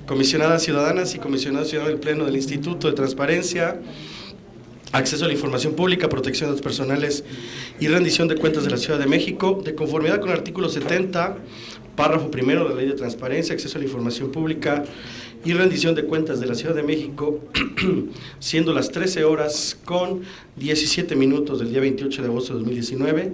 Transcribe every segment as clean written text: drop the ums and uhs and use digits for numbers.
Comisionadas ciudadanas y comisionados ciudadanos del Pleno del Instituto de Transparencia, Acceso a la Información Pública, Protección de Datos Personales y Rendición de Cuentas de la Ciudad de México, de conformidad con el artículo 70, párrafo primero de la Ley de Transparencia, Acceso a la Información Pública y Rendición de Cuentas de la Ciudad de México, siendo las 13 horas con 17 minutos del día 28 de agosto de 2019,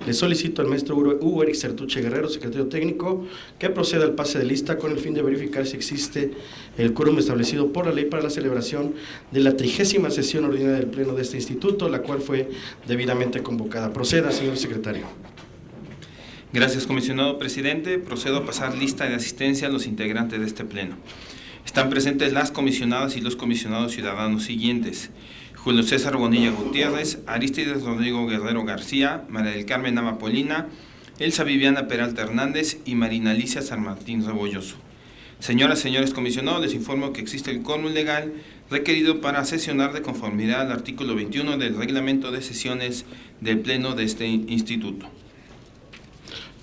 le solicito al maestro Hugo Eric Sertuche Guerrero, secretario técnico, que proceda al pase de lista con el fin de verificar si existe el quórum establecido por la ley para la celebración de la 30ª sesión ordinaria del Pleno de este instituto, la cual fue debidamente convocada. Proceda, señor secretario. Gracias, comisionado presidente. Procedo a pasar lista de asistencia a los integrantes de este pleno. Están presentes las comisionadas y los comisionados ciudadanos siguientes: Julio César Bonilla Gutiérrez, Arístides Rodrigo Guerrero García, María del Carmen Amapolina, Elsa Viviana Peralta Hernández y Marina Alicia San Martín Rebolloso. Señoras y señores comisionados, les informo que existe el quórum legal requerido para sesionar de conformidad al artículo 21 del reglamento de sesiones del pleno de este instituto.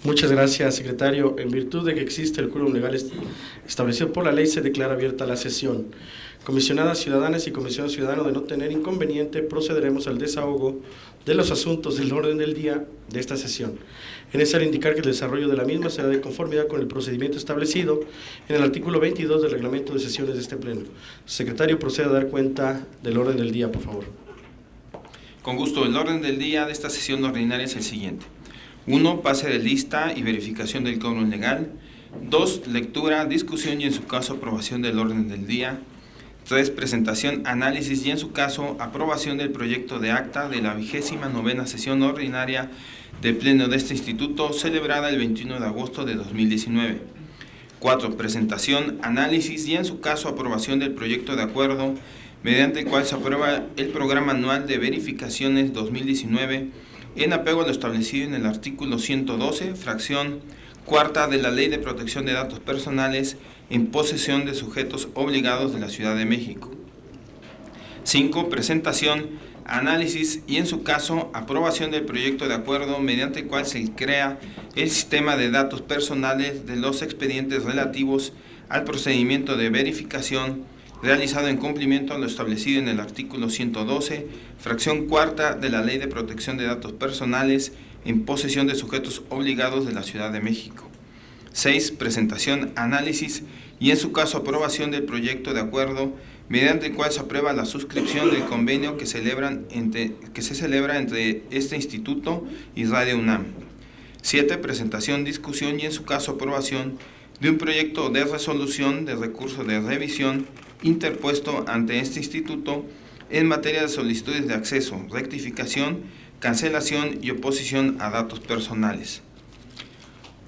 Muchas gracias, secretario. En virtud de que existe el quórum legal establecido por la ley, se declara abierta la sesión. Comisionadas ciudadanas y comisionados ciudadanos, de no tener inconveniente, procederemos al desahogo de los asuntos del orden del día de esta sesión. Es necesario indicar que el desarrollo de la misma será de conformidad con el procedimiento establecido en el artículo 22 del reglamento de sesiones de este pleno. Secretario, proceda a dar cuenta del orden del día, por favor. Con gusto. El orden del día de esta sesión ordinaria es el siguiente: 1. Pase de lista y verificación del quórum legal. 2. Lectura, discusión y en su caso aprobación del orden del día. 3. Presentación, análisis y en su caso aprobación del proyecto de acta de la 29ª sesión ordinaria del Pleno de este instituto, celebrada el 21 de agosto de 2019. 4. Presentación, análisis y en su caso aprobación del proyecto de acuerdo mediante el cual se aprueba el Programa Anual de Verificaciones 2019 en apego a lo establecido en el artículo 112, fracción cuarta de la Ley de Protección de Datos Personales en posesión de sujetos obligados de la Ciudad de México. 5. Presentación, análisis y en su caso aprobación del proyecto de acuerdo mediante el cual se crea el sistema de datos personales de los expedientes relativos al procedimiento de verificación realizado en cumplimiento a lo establecido en el artículo 112, fracción cuarta de la Ley de Protección de Datos Personales en posesión de sujetos obligados de la Ciudad de México. 6. Presentación, análisis y en su caso aprobación del proyecto de acuerdo mediante el cual se aprueba la suscripción del convenio que se celebra entre este instituto y Radio UNAM. 7. Presentación, discusión y en su caso aprobación de un proyecto de resolución de recurso de revisión interpuesto ante este instituto en materia de solicitudes de acceso, rectificación, cancelación y oposición a datos personales.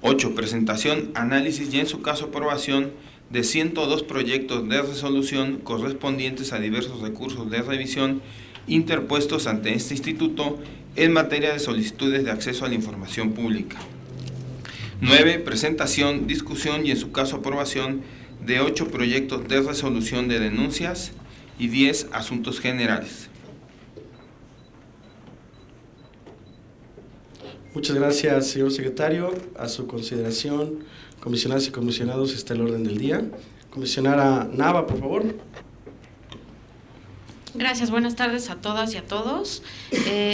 8. Presentación, análisis y en su caso aprobación de 102 proyectos de resolución correspondientes a diversos recursos de revisión interpuestos ante este instituto en materia de solicitudes de acceso a la información pública. 9. Presentación, discusión y en su caso aprobación de 8 proyectos de resolución de denuncias y 10 asuntos generales. Muchas gracias, señor secretario. A su consideración, comisionadas y comisionados, está el orden del día. Comisionada Nava, por favor. Gracias, buenas tardes a todas y a todos.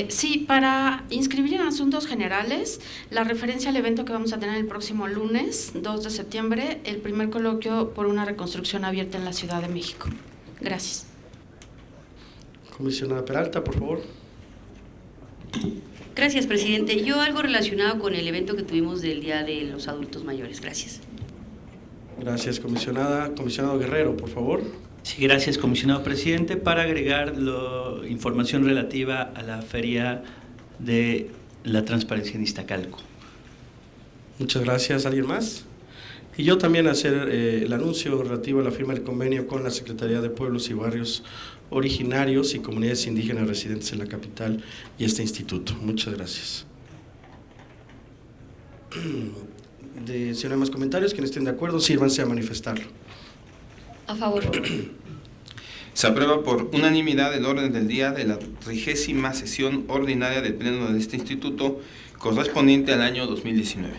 Sí, para inscribir en asuntos generales, la referencia al evento que vamos a tener el próximo lunes, 2 de septiembre, el primer coloquio por una reconstrucción abierta en la Ciudad de México. Gracias. Comisionada Peralta, por favor. Gracias, presidente. Yo algo relacionado con el evento que tuvimos del Día de los Adultos Mayores. Gracias. Gracias, comisionada. Comisionado Guerrero, por favor. Sí, gracias, comisionado presidente. Para agregar información relativa a la Feria de la transparencia en Iztacalco. Muchas gracias. ¿Alguien más? Y yo también hacer el anuncio relativo a la firma del convenio con la Secretaría de Pueblos y Barrios Originarios y Comunidades Indígenas residentes en la capital y este instituto. Muchas gracias. Si no hay más comentarios, quienes estén de acuerdo, sírvanse a manifestarlo. A favor. Se aprueba por unanimidad el orden del día de la 30ª sesión ordinaria del Pleno de este instituto correspondiente al año 2019.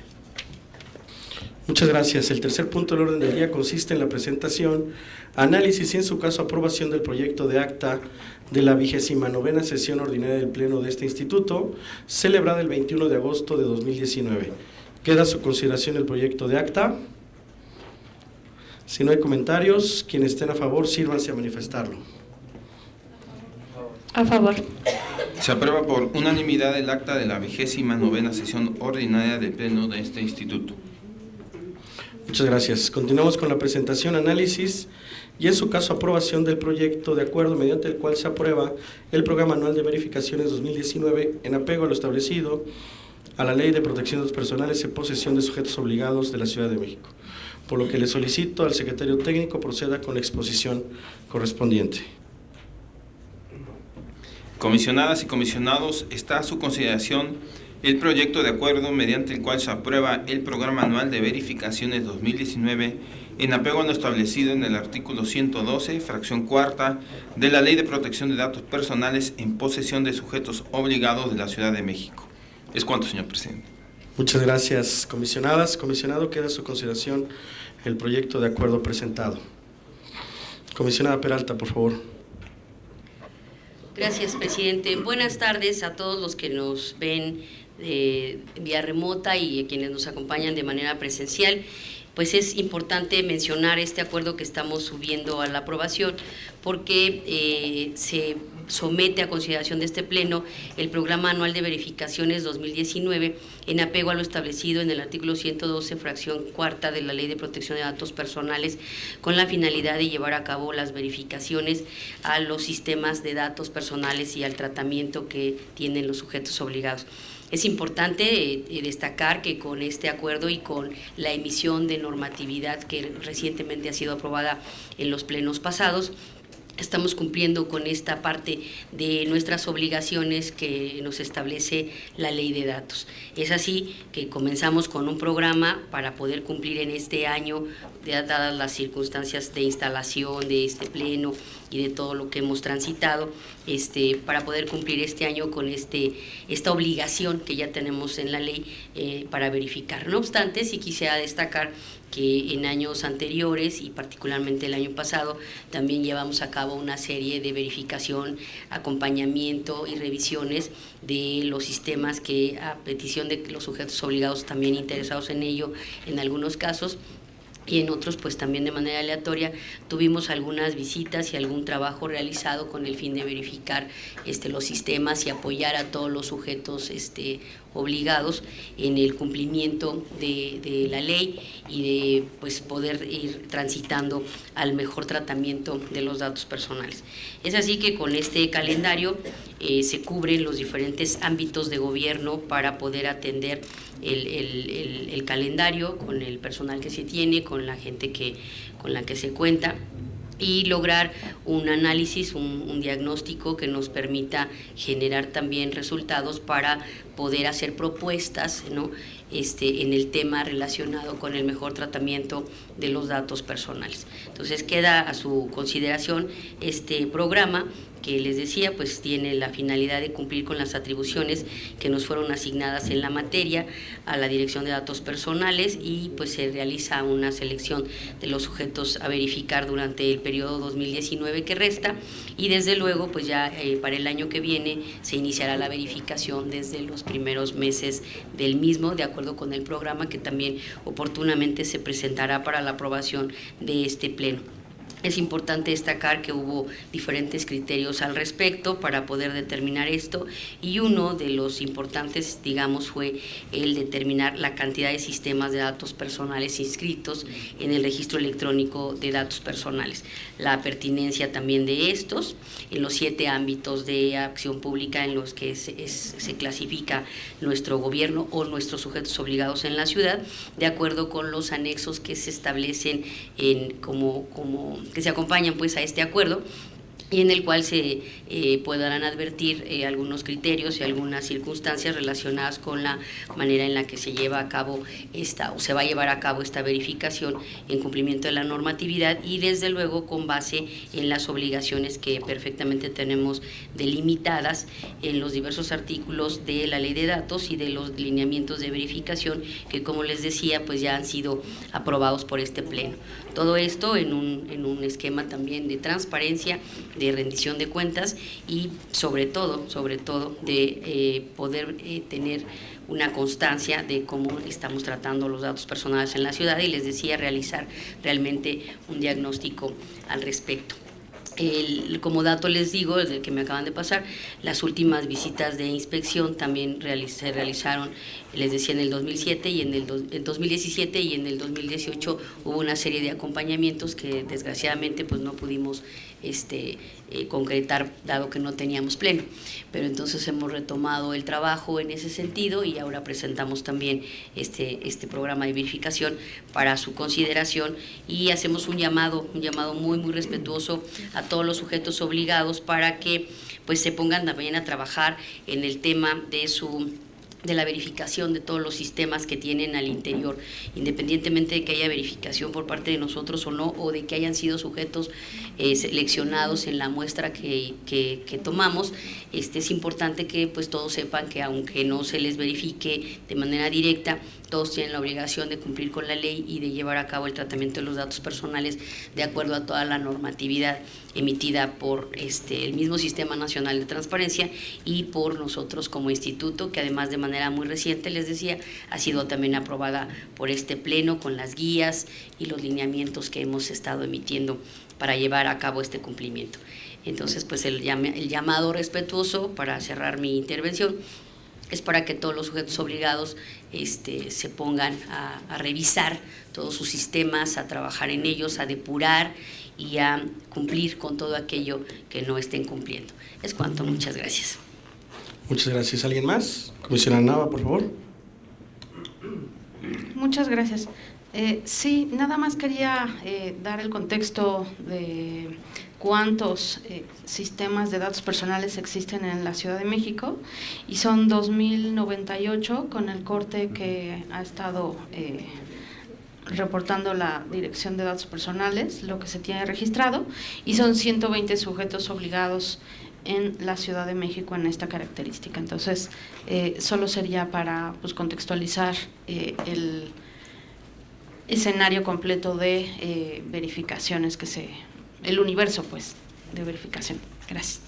Muchas gracias. El tercer punto del orden del día consiste en la presentación, análisis y en su caso aprobación del proyecto de acta de la 29ª sesión ordinaria del Pleno de este instituto, celebrada el 21 de agosto de 2019. Queda a su consideración el proyecto de acta. Si no hay comentarios, quienes estén a favor, sírvanse a manifestarlo. A favor. Se aprueba por unanimidad el acta de la 29ª sesión ordinaria del Pleno de este instituto. Muchas gracias. Continuamos con la presentación, análisis y en su caso aprobación del proyecto de acuerdo mediante el cual se aprueba el Programa Anual de Verificaciones 2019 en apego a lo establecido a la Ley de Protección de Datos Personales en posesión de sujetos obligados de la Ciudad de México, por lo que le solicito al secretario técnico proceda con la exposición correspondiente. Comisionadas y comisionados, está a su consideración el proyecto de acuerdo mediante el cual se aprueba el Programa Anual de Verificaciones 2019 en apego a lo establecido en el artículo 112, fracción cuarta, de la Ley de Protección de Datos Personales en posesión de sujetos obligados de la Ciudad de México. Es cuanto, señor presidente. Muchas gracias, comisionadas. Comisionado, queda a su consideración el proyecto de acuerdo presentado. Comisionada Peralta, por favor. Gracias, presidente. Buenas tardes a todos los que nos ven vía remota y a quienes nos acompañan de manera presencial. Pues es importante mencionar este acuerdo que estamos subiendo a la aprobación porque se somete a consideración de este Pleno el Programa Anual de Verificaciones 2019 en apego a lo establecido en el artículo 112, fracción cuarta de la Ley de Protección de Datos Personales, con la finalidad de llevar a cabo las verificaciones a los sistemas de datos personales y al tratamiento que tienen los sujetos obligados. Es importante destacar que con este acuerdo y con la emisión de normatividad que recientemente ha sido aprobada en los plenos pasados, estamos cumpliendo con esta parte de nuestras obligaciones que nos establece la Ley de Datos. Es así que comenzamos con un programa para poder cumplir en este año, dadas las circunstancias de instalación de este pleno y de todo lo que hemos transitado, para poder cumplir este año con esta obligación que ya tenemos en la ley para verificar. No obstante, sí quisiera destacar que en años anteriores y particularmente el año pasado también llevamos a cabo una serie de verificación, acompañamiento y revisiones de los sistemas que a petición de los sujetos obligados también interesados en ello en algunos casos, y en otros pues también de manera aleatoria tuvimos algunas visitas y algún trabajo realizado con el fin de verificar los sistemas y apoyar a todos los sujetos obligados en el cumplimiento de la ley y de pues poder ir transitando al mejor tratamiento de los datos personales. Es así que con este calendario se cubren los diferentes ámbitos de gobierno para poder atender el calendario con el personal que se tiene, con la gente con la que se cuenta, y lograr un análisis, un diagnóstico que nos permita generar también resultados para poder hacer propuestas, ¿no?, en el tema relacionado con el mejor tratamiento de los datos personales. Entonces queda a su consideración este programa que les decía, pues tiene la finalidad de cumplir con las atribuciones que nos fueron asignadas en la materia a la Dirección de Datos Personales, y pues se realiza una selección de los sujetos a verificar durante el periodo 2019 que resta, y desde luego pues ya para el año que viene se iniciará la verificación desde los primeros meses del mismo, de acuerdo con el programa que también oportunamente se presentará para la aprobación de este pleno. Es importante destacar que hubo diferentes criterios al respecto para poder determinar esto, y uno de los importantes, digamos, fue el determinar la cantidad de sistemas de datos personales inscritos en el registro electrónico de datos personales, la pertinencia también de estos en los 7 ámbitos de acción pública en los que se clasifica nuestro gobierno o nuestros sujetos obligados en la ciudad, de acuerdo con los anexos que se establecen que se acompañan pues a este acuerdo, y en el cual se podrán advertir algunos criterios y algunas circunstancias relacionadas con la manera en la que se lleva a cabo se va a llevar a cabo esta verificación en cumplimiento de la normatividad, y desde luego con base en las obligaciones que perfectamente tenemos delimitadas en los diversos artículos de la Ley de Datos y de los lineamientos de verificación que, como les decía, pues ya han sido aprobados por este Pleno. Todo esto en un esquema también de transparencia, de rendición de cuentas y sobre todo de poder tener una constancia de cómo estamos tratando los datos personales en la ciudad, y les decía, realizar realmente un diagnóstico al respecto. Como dato les digo, desde que me acaban de pasar, las últimas visitas de inspección también se realizaron, les decía, en el 2007 y en el 2017 y en el 2018 hubo una serie de acompañamientos que desgraciadamente pues no pudimos concretar, dado que no teníamos Pleno, pero entonces hemos retomado el trabajo en ese sentido, y ahora presentamos también este programa de verificación para su consideración, y hacemos un llamado muy respetuoso a todos los sujetos obligados para que pues se pongan también a trabajar en el tema de la verificación de todos los sistemas que tienen al interior, independientemente de que haya verificación por parte de nosotros o no, o de que hayan sido sujetos seleccionados en la muestra que tomamos. Es importante que pues todos sepan que aunque no se les verifique de manera directa, todos tienen la obligación de cumplir con la ley y de llevar a cabo el tratamiento de los datos personales de acuerdo a toda la normatividad emitida por el mismo Sistema Nacional de Transparencia y por nosotros como instituto, que además de manera muy reciente, les decía, ha sido también aprobada por este Pleno con las guías y los lineamientos que hemos estado emitiendo para llevar a cabo este cumplimiento. Entonces, pues el llamado respetuoso para cerrar mi intervención es para que todos los sujetos obligados se pongan a revisar todos sus sistemas, a trabajar en ellos, a depurar y a cumplir con todo aquello que no estén cumpliendo. Es cuanto, muchas gracias. Muchas gracias. ¿Alguien más? Comisionada Nava, por favor. Muchas gracias. Sí, nada más quería dar el contexto de cuántos sistemas de datos personales existen en la Ciudad de México, y son 2.098 con el corte que ha estado reportando la Dirección de Datos Personales, lo que se tiene registrado, y son 120 sujetos obligados en la Ciudad de México en esta característica. Entonces, solo sería para pues, contextualizar el escenario completo de verificaciones el universo pues de verificación. Gracias.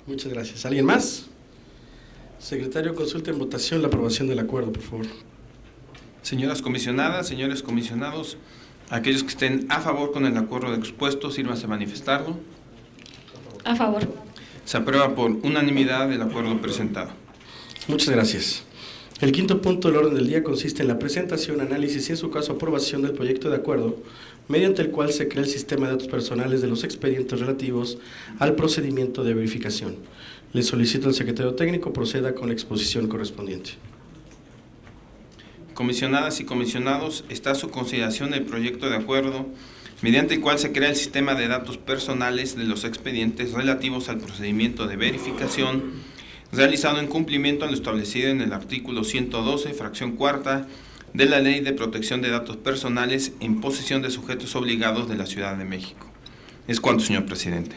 Muchas gracias. ¿Alguien más? Secretario, consulte en votación la aprobación del acuerdo, por favor. Señoras comisionadas, señores comisionados, aquellos que estén a favor con el acuerdo expuesto, sírvanse a manifestarlo. A favor. Se aprueba por unanimidad el acuerdo presentado. Muchas gracias. El quinto punto del orden del día consiste en la presentación, análisis y, en su caso, aprobación del proyecto de acuerdo mediante el cual se crea el sistema de datos personales de los expedientes relativos al procedimiento de verificación. Le solicito al secretario técnico proceda con la exposición correspondiente. Comisionadas y comisionados, está a su consideración el proyecto de acuerdo mediante el cual se crea el sistema de datos personales de los expedientes relativos al procedimiento de verificación realizado en cumplimiento a lo establecido en el artículo 112, fracción cuarta, de la Ley de Protección de Datos Personales en posesión de sujetos obligados de la Ciudad de México. Es cuanto, señor presidente.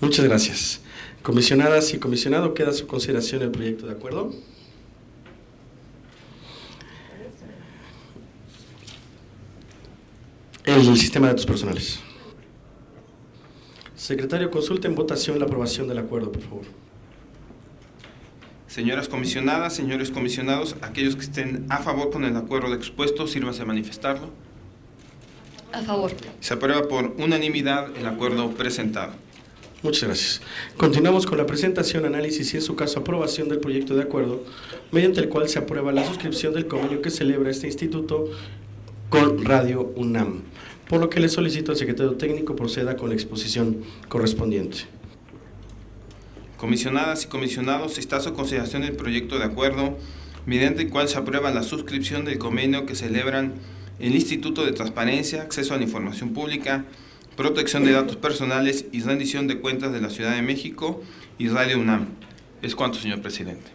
Muchas gracias. Comisionadas y comisionado, queda a su consideración el proyecto de acuerdo. El sistema de datos personales. Secretario, consulte en votación la aprobación del acuerdo, por favor. Señoras comisionadas, señores comisionados, aquellos que estén a favor con el acuerdo expuesto, sírvanse a manifestarlo. A favor. Se aprueba por unanimidad el acuerdo presentado. Muchas gracias. Continuamos con la presentación, análisis y en su caso aprobación del proyecto de acuerdo mediante el cual se aprueba la suscripción del convenio que celebra este instituto con Radio UNAM, por lo que le solicito al secretario técnico proceda con la exposición correspondiente. Comisionadas y comisionados, está a su consideración el proyecto de acuerdo mediante el cual se aprueba la suscripción del convenio que celebran el Instituto de Transparencia, Acceso a la Información Pública, Protección de Datos Personales y Rendición de Cuentas de la Ciudad de México y Radio UNAM. Es cuanto, señor presidente.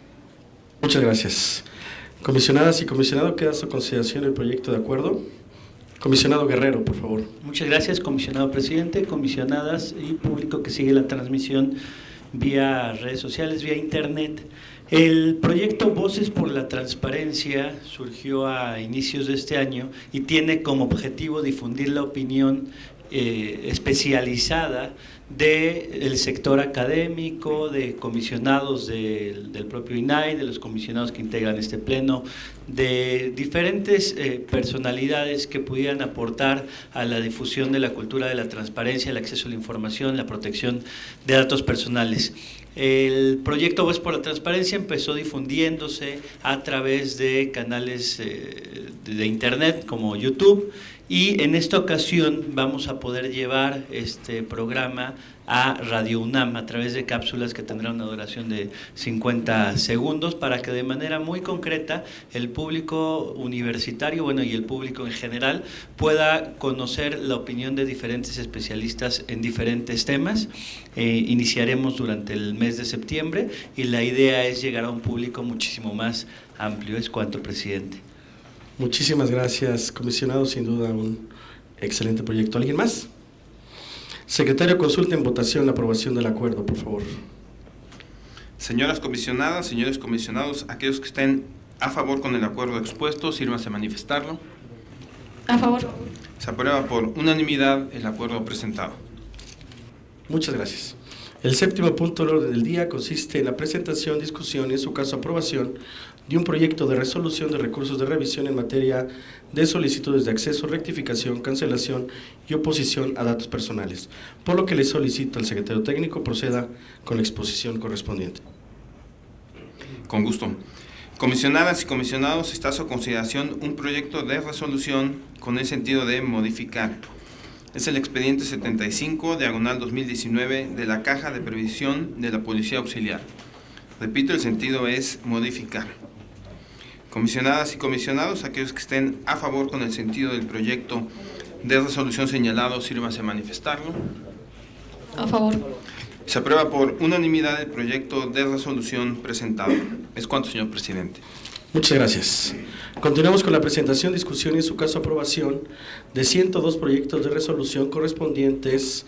Muchas gracias. Comisionadas y comisionado, queda a su consideración el proyecto de acuerdo. Comisionado Guerrero, por favor. Muchas gracias, comisionado presidente, comisionadas y público que sigue la transmisión vía redes sociales, vía internet. El proyecto Voces por la Transparencia surgió a inicios de este año y tiene como objetivo difundir la opinión especializada del sector académico, de comisionados del propio INAI, de los comisionados que integran este pleno, de diferentes personalidades que pudieran aportar a la difusión de la cultura de la transparencia, el acceso a la información, la protección de datos personales. El proyecto Voz por la Transparencia empezó difundiéndose a través de canales de internet como YouTube, y en esta ocasión vamos a poder llevar este programa a Radio UNAM a través de cápsulas que tendrán una duración de 50 segundos para que de manera muy concreta el público universitario, bueno, y el público en general pueda conocer la opinión de diferentes especialistas en diferentes temas. Iniciaremos durante el mes de septiembre y la idea es llegar a un público muchísimo más amplio. Es cuanto, presidente. Muchísimas gracias, comisionado, sin duda un excelente proyecto. ¿Alguien más? Secretario, consulta en votación la aprobación del acuerdo, por favor. Señoras comisionadas, señores comisionados, aquellos que estén a favor con el acuerdo expuesto, sírvanse a manifestarlo. A favor. Se aprueba por unanimidad el acuerdo presentado. Muchas gracias. El séptimo punto del orden del día consiste en la presentación, discusión y en su caso aprobación de un proyecto de resolución de recursos de revisión en materia de solicitudes de acceso, rectificación, cancelación y oposición a datos personales, por lo que le solicito al secretario técnico proceda con la exposición correspondiente. Con gusto. Comisionadas y comisionados, está a su consideración un proyecto de resolución con el sentido de modificar. Es el expediente 75, diagonal 2019, de la Caja de Previsión de la Policía Auxiliar. Repito, el sentido es modificar. Comisionadas y comisionados, aquellos que estén a favor con el sentido del proyecto de resolución señalado, sírvanse a manifestarlo. A favor. Se aprueba por unanimidad el proyecto de resolución presentado. Es cuanto, señor presidente. Muchas gracias. Continuamos con la presentación, discusión y en su caso aprobación de 102 proyectos de resolución correspondientes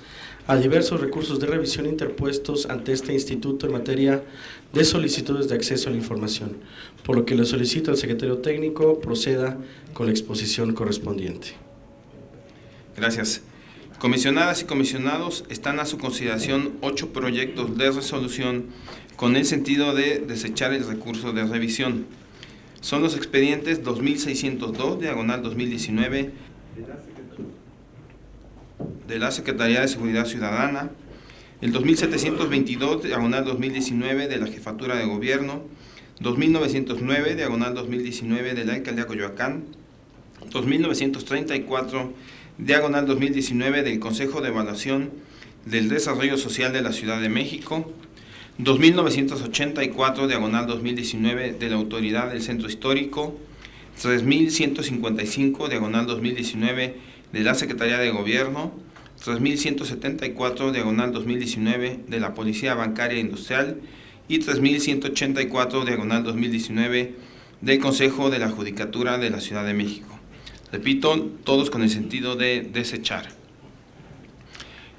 a diversos recursos de revisión interpuestos ante este instituto en materia de solicitudes de acceso a la información, por lo que le solicito al secretario técnico proceda con la exposición correspondiente. Gracias. Comisionadas y comisionados, están a su consideración 8 proyectos de resolución con el sentido de desechar el recurso de revisión. Son los expedientes 2602, diagonal 2019, de la Secretaría de Seguridad Ciudadana, el 2722, diagonal 2019, de la Jefatura de Gobierno, 2909, diagonal 2019, de la Alcaldía Coyoacán, 2934, diagonal 2019, del Consejo de Evaluación del Desarrollo Social de la Ciudad de México, 2984, diagonal 2019, de la Autoridad del Centro Histórico, 3155, diagonal 2019, de la Secretaría de Gobierno, 3174, diagonal 2019, de la Policía Bancaria e Industrial y 3184, diagonal 2019, del Consejo de la Judicatura de la Ciudad de México. Repito, todos con el sentido de desechar.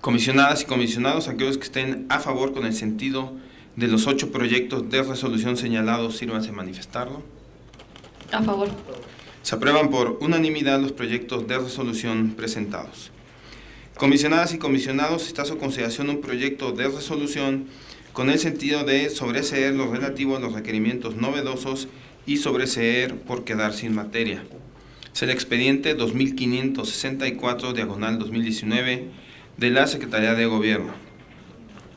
Comisionadas y comisionados, aquellos que estén a favor con el sentido de los 8 proyectos de resolución señalados, sírvanse a manifestarlo. A favor. Se aprueban por unanimidad los proyectos de resolución presentados. Comisionadas y comisionados, está a su consideración un proyecto de resolución con el sentido de sobreseer lo relativo a los requerimientos novedosos y sobreseer por quedar sin materia. Es el expediente 2564/2019 de la Secretaría de Gobierno.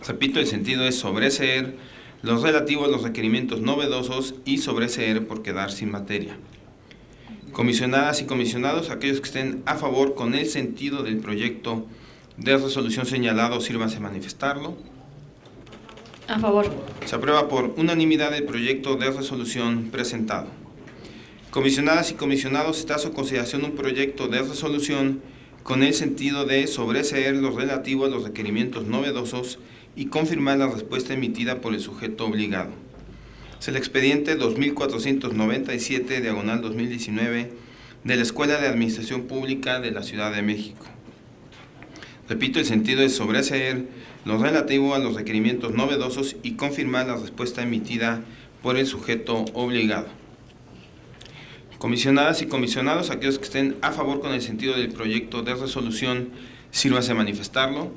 Repito, el sentido es sobreseer los relativos a los requerimientos novedosos y sobreseer por quedar sin materia. Comisionadas y comisionados, aquellos que estén a favor con el sentido del proyecto de resolución señalado, sírvanse a manifestarlo. A favor. Se aprueba por unanimidad el proyecto de resolución presentado. Comisionadas y comisionados, está a su consideración un proyecto de resolución con el sentido de sobreseer los relativos a los requerimientos novedosos y confirmar la respuesta emitida por el sujeto obligado. Es el expediente 2497/2019 de la Escuela de Administración Pública de la Ciudad de México. Repito, el sentido es sobreseer lo relativo a los requerimientos novedosos y confirmar la respuesta emitida por el sujeto obligado. Comisionadas y comisionados, aquellos que estén a favor con el sentido del proyecto de resolución, sírvase a manifestarlo.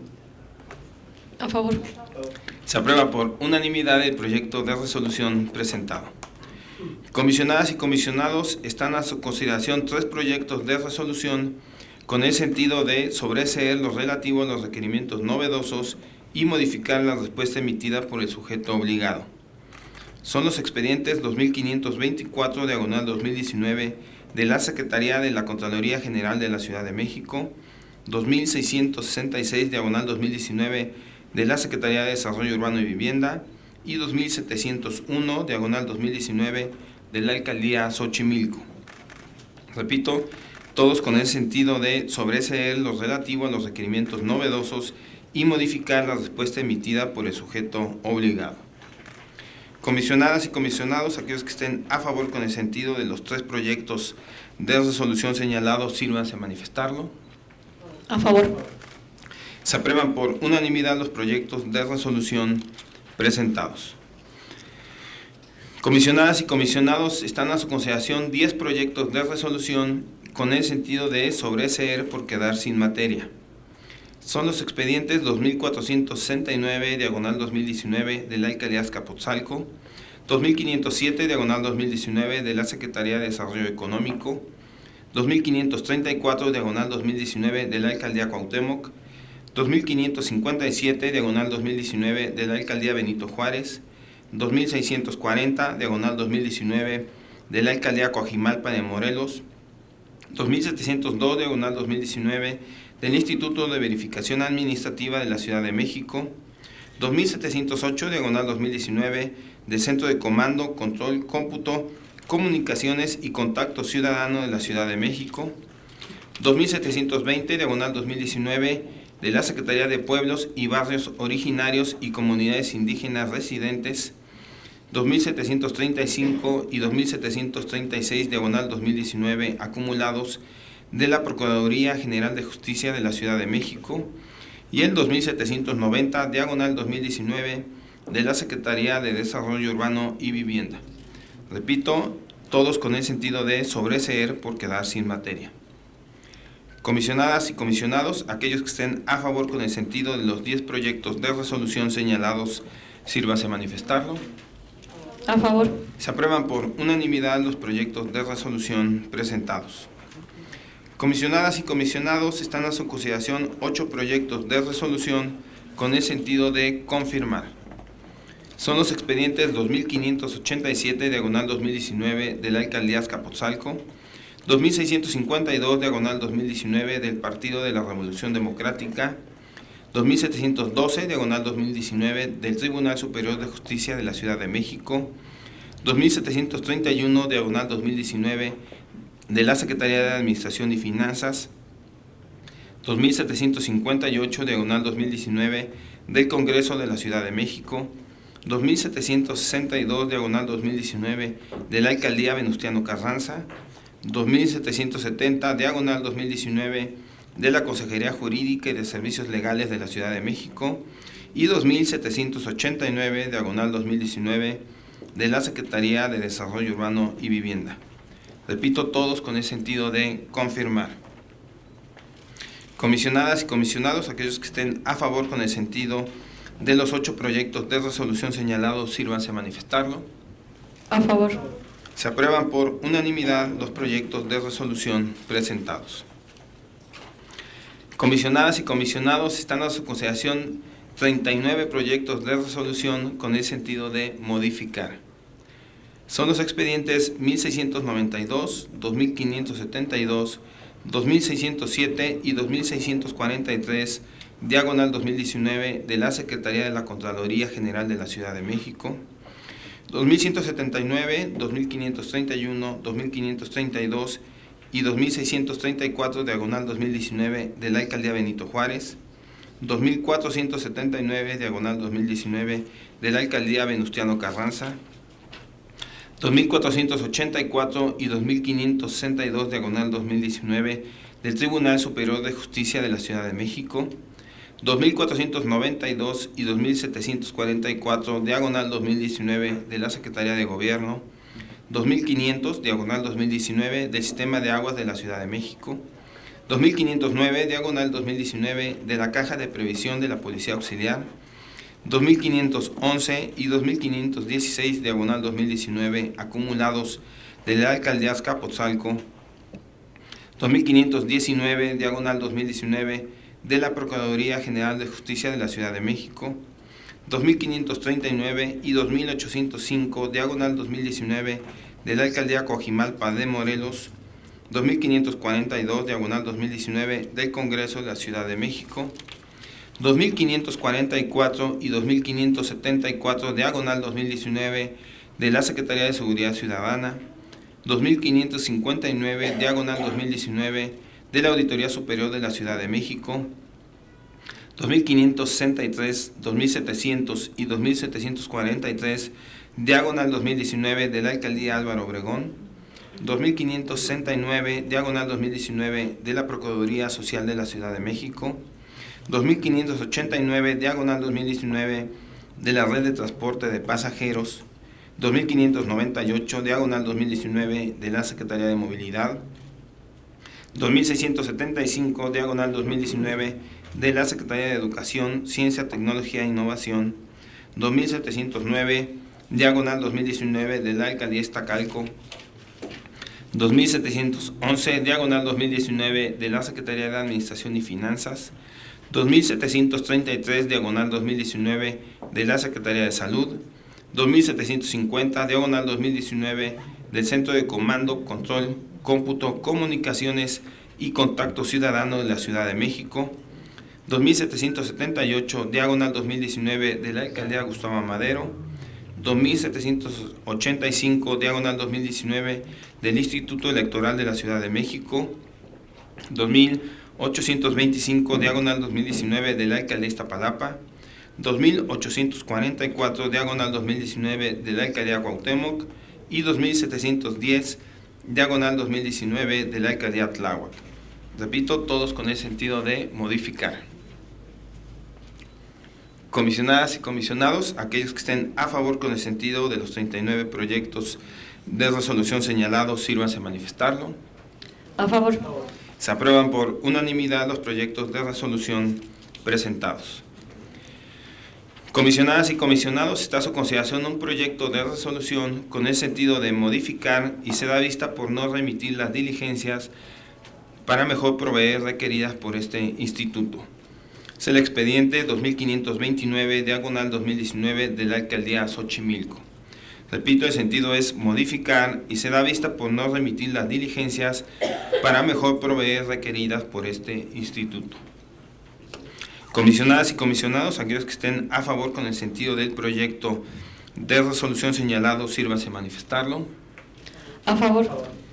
A favor. Se aprueba por unanimidad el proyecto de resolución presentado. Comisionadas y comisionados, están a su consideración 3 proyectos de resolución con el sentido de sobreseer los relativos a los requerimientos novedosos y modificar la respuesta emitida por el sujeto obligado. Son los expedientes 2524/2019 de la Secretaría de la Contraloría General de la Ciudad de México, 2666/2019 de la Secretaría de Desarrollo Urbano y Vivienda y 2701/2019 de la Alcaldía Xochimilco. Repito, todos con el sentido de sobreseer los relativos a los requerimientos novedosos y modificar la respuesta emitida por el sujeto obligado. Comisionadas y comisionados, aquellos que estén a favor con el sentido de los 3 proyectos de resolución señalados, sírvanse a manifestarlo. A favor. Se aprueban por unanimidad los proyectos de resolución presentados. Comisionadas y comisionados, están a su consideración 10 proyectos de resolución con el sentido de sobreseer por quedar sin materia. Son los expedientes 2469/2019 de la Alcaldía Azcapotzalco, 2507/2019 de la Secretaría de Desarrollo Económico, 2534/2019 de la Alcaldía Cuauhtémoc, 2557/2019 de la Alcaldía Benito Juárez, 2640/2019 de la Alcaldía Coajimalpa de Morelos, 2702/2019 del Instituto de Verificación Administrativa de la Ciudad de México, 2708/2019 del Centro de Comando, Control, Cómputo, Comunicaciones y Contacto Ciudadano de la Ciudad de México, 2720/2019 de la Secretaría de Pueblos y Barrios Originarios y Comunidades Indígenas Residentes, 2735 y 2736/2019 acumulados de la Procuraduría General de Justicia de la Ciudad de México y el 2790/2019 de la Secretaría de Desarrollo Urbano y Vivienda. Repito, todos con el sentido de sobreseer por quedar sin materia. Comisionadas y comisionados, aquellos que estén a favor con el sentido de los 10 proyectos de resolución señalados, sírvase a manifestarlo. A favor. Se aprueban por unanimidad los proyectos de resolución presentados. Comisionadas y comisionados, están a su consideración 8 proyectos de resolución con el sentido de confirmar. Son los expedientes 2587/2019 de la Alcaldía Azcapotzalco, 2652/2019 del Partido de la Revolución Democrática, 2712/2019 del Tribunal Superior de Justicia de la Ciudad de México, 2731/2019 de la Secretaría de Administración y Finanzas, 2758/2019 del Congreso de la Ciudad de México, 2762/2019 de la Alcaldía Venustiano Carranza, 2770/2019 de la Consejería Jurídica y de Servicios Legales de la Ciudad de México y 2789/2019 de la Secretaría de Desarrollo Urbano y Vivienda. Repito, todos con el sentido de confirmar. Comisionadas y comisionados, aquellos que estén a favor con el sentido de los 8 proyectos de resolución señalados, sírvanse a manifestarlo. A favor. Se aprueban por unanimidad los proyectos de resolución presentados. Comisionadas y comisionados, están a su consideración 39 proyectos de resolución con el sentido de modificar. Son los expedientes 1692, 2572, 2607 y 2643, diagonal 2019, de la Secretaría de la Contraloría General de la Ciudad de México, 2179, 2531, 2532 y 2634, diagonal 2019, de la Alcaldía Benito Juárez, 2479, diagonal 2019, de la Alcaldía Venustiano Carranza, 2484 y 2562, diagonal 2019, del Tribunal Superior de Justicia de la Ciudad de México, 2492 y 2744, diagonal 2019, de la Secretaría de Gobierno, 2500, diagonal 2019, del Sistema de Aguas de la Ciudad de México, 2509, diagonal 2019, de la Caja de Previsión de la Policía Auxiliar, 2511 y 2516, diagonal 2019, acumulados de la Alcaldía Azcapotzalco, 2519, diagonal 2019, de la Procuraduría General de Justicia de la Ciudad de México, 2539 y 2805, diagonal 2019, de la Alcaldía Coajimalpa de Morelos, 2542, diagonal 2019, del Congreso de la Ciudad de México, 2544 y 2574, diagonal 2019, de la Secretaría de Seguridad Ciudadana, 2559, diagonal 2019, de la Auditoría Superior de la Ciudad de México, 2563, 2700 y 2743, diagonal 2019, de la Alcaldía Álvaro Obregón, 2569, diagonal 2019, de la Procuraduría Social de la Ciudad de México, 2589, diagonal 2019, de la Red de Transporte de Pasajeros, 2598, diagonal 2019, de la Secretaría de Movilidad, 2675, diagonal 2019, de la Secretaría de Educación, Ciencia, Tecnología e Innovación, 2709, diagonal 2019, de la Alcaldía Iztacalco, 2711, diagonal 2019, de la Secretaría de Administración y Finanzas, 2733, diagonal 2019, de la Secretaría de Salud, 2750, diagonal 2019, del Centro de Comando, Control, Cómputo, Comunicaciones y Contacto Ciudadano de la Ciudad de México, 2778, diagonal 2019, de la Alcaldía Gustavo Madero, 2785, diagonal 2019, del Instituto Electoral de la Ciudad de México, 2825, diagonal 2019, de la Alcaldía Iztapalapa, 2844, diagonal 2019, de la Alcaldía Cuauhtémoc, y 2710, diagonal 2019, de la Alcaldía Tláhuac. Repito, todos con el sentido de modificar. Comisionadas y comisionados, aquellos que estén a favor con el sentido de los 39 proyectos de resolución señalados, sírvanse a manifestarlo. A favor. Se aprueban por unanimidad los proyectos de resolución presentados. Comisionadas y comisionados, está a su consideración un proyecto de resolución con el sentido de modificar y se da vista por no remitir las diligencias para mejor proveer requeridas por este instituto. Es el expediente 2529, diagonal 2019, de la Alcaldía Xochimilco. Repito, el sentido es modificar y se da vista por no remitir las diligencias para mejor proveer requeridas por este instituto. Comisionadas y comisionados, aquellos que estén a favor con el sentido del proyecto de resolución señalado, sírvanse a manifestarlo. A favor.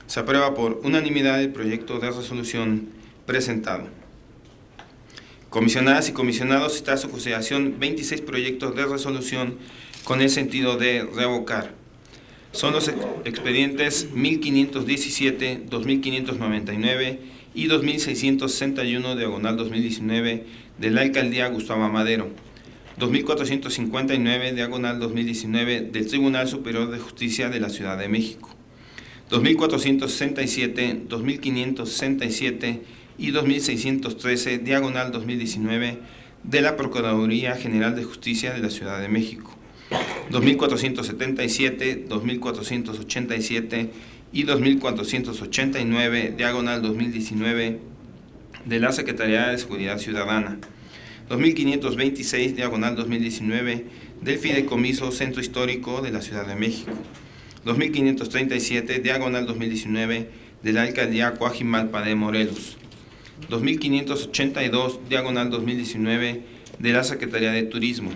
Se aprueba por unanimidad el proyecto de resolución presentado. Comisionadas y comisionados, está a su consideración 26 proyectos de resolución con el sentido de revocar. Son los expedientes 1517, 2599 y 2661, diagonal 2019, de la Alcaldía Gustavo Madero, 2459, diagonal 2019, del Tribunal Superior de Justicia de la Ciudad de México, 2467, 2567 y 2613, diagonal 2019, de la Procuraduría General de Justicia de la Ciudad de México, 2477, 2487 y 2489, diagonal 2019, de la Secretaría de Seguridad Ciudadana. 2526, diagonal 2019, del Fideicomiso Centro Histórico de la Ciudad de México. 2537, diagonal 2019, de la Alcaldía Coajimalpa de Morelos. 2582, diagonal 2019, de la Secretaría de Turismo.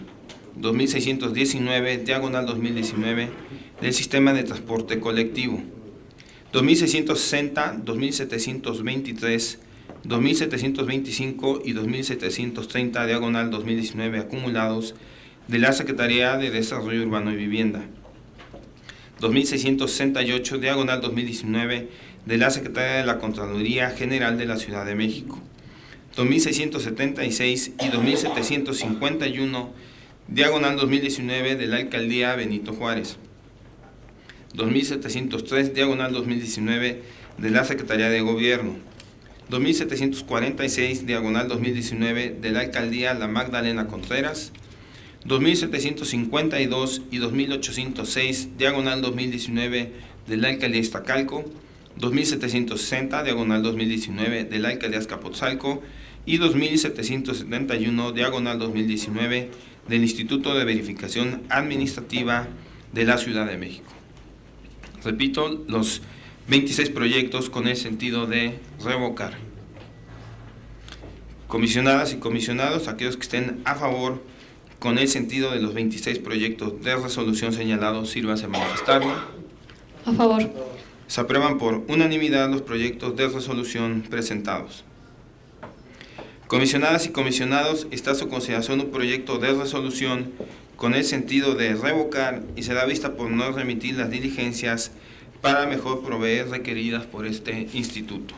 2619, diagonal 2019, del Sistema de Transporte Colectivo. 2660, 2723, 2725 y 2730, diagonal 2019, acumulados, de la Secretaría de Desarrollo Urbano y Vivienda. 2668, diagonal 2019, de la Secretaría de la Contraloría General de la Ciudad de México. 2676 y 2751, diagonal 2019, de la Alcaldía Benito Juárez. 2703, diagonal 2019, de la Secretaría de Gobierno. 2746, diagonal 2019, de la Alcaldía La Magdalena Contreras. 2752 y 2806, diagonal 2019, de la Alcaldía Iztacalco. 2760, diagonal 2019, de la Alcaldía Azcapotzalco. Y 2771, diagonal 2019, del Instituto de Verificación Administrativa de la Ciudad de México. Repito, los 26 proyectos con el sentido de revocar. Comisionadas y comisionados, aquellos que estén a favor con el sentido de los 26 proyectos de resolución señalados, sírvanse a manifestarlo. A favor. Se aprueban por unanimidad los proyectos de resolución presentados. Comisionadas y comisionados, está a su consideración un proyecto de resolución con el sentido de revocar y se da vista por no remitir las diligencias para mejor proveer requeridas por este instituto.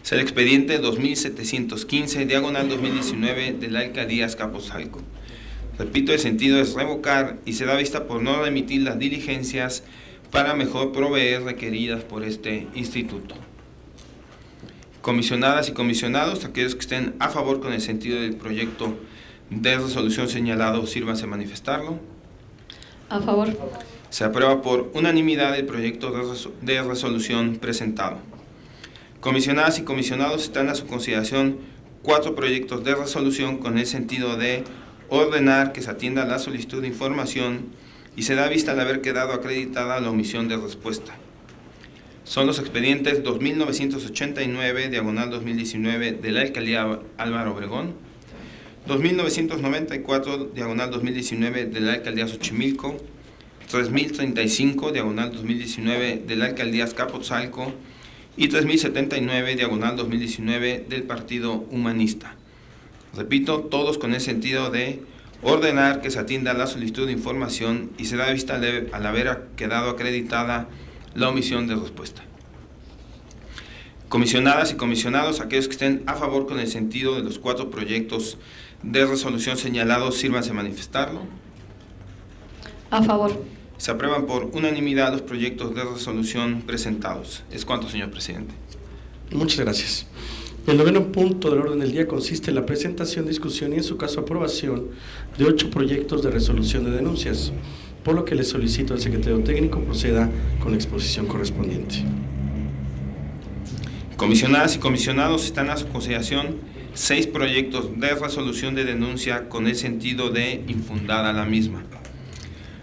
Es el expediente 2715, diagonal 2019, de la Alcaldía Azcapotzalco. Repito, el sentido es revocar y se da vista por no remitir las diligencias para mejor proveer requeridas por este instituto. Comisionadas y comisionados, aquellos que estén a favor con el sentido del proyecto de resolución señalado, sírvanse a manifestarlo. A favor. Se aprueba por unanimidad el proyecto de resolución presentado. Comisionadas y comisionados, están a su consideración 4 proyectos de resolución con el sentido de ordenar que se atienda la solicitud de información y se da vista al haber quedado acreditada la omisión de respuesta. Son los expedientes 2989, diagonal 2019, de la Alcaldía Álvaro Obregón, 2994, diagonal 2019, de la Alcaldía Xochimilco, 3035, diagonal 2019, de la Alcaldía Azcapotzalco y 3079, diagonal 2019, del Partido Humanista. Repito, todos con el sentido de ordenar que se atienda la solicitud de información y se da vista al haber quedado acreditada la omisión de respuesta. Comisionadas y comisionados, aquellos que estén a favor con el sentido de los 4 proyectos de resolución señalados, sírvanse a manifestarlo. A favor. Se aprueban por unanimidad los proyectos de resolución presentados. Es cuanto, señor presidente. Muchas gracias. El 9º punto del orden del día consiste en la presentación, discusión y en su caso aprobación de 8 proyectos de resolución de denuncias, por lo que le solicito al secretario técnico proceda con la exposición correspondiente. Comisionadas y comisionados, están a su consideración 6 proyectos de resolución de denuncia con el sentido de infundada la misma.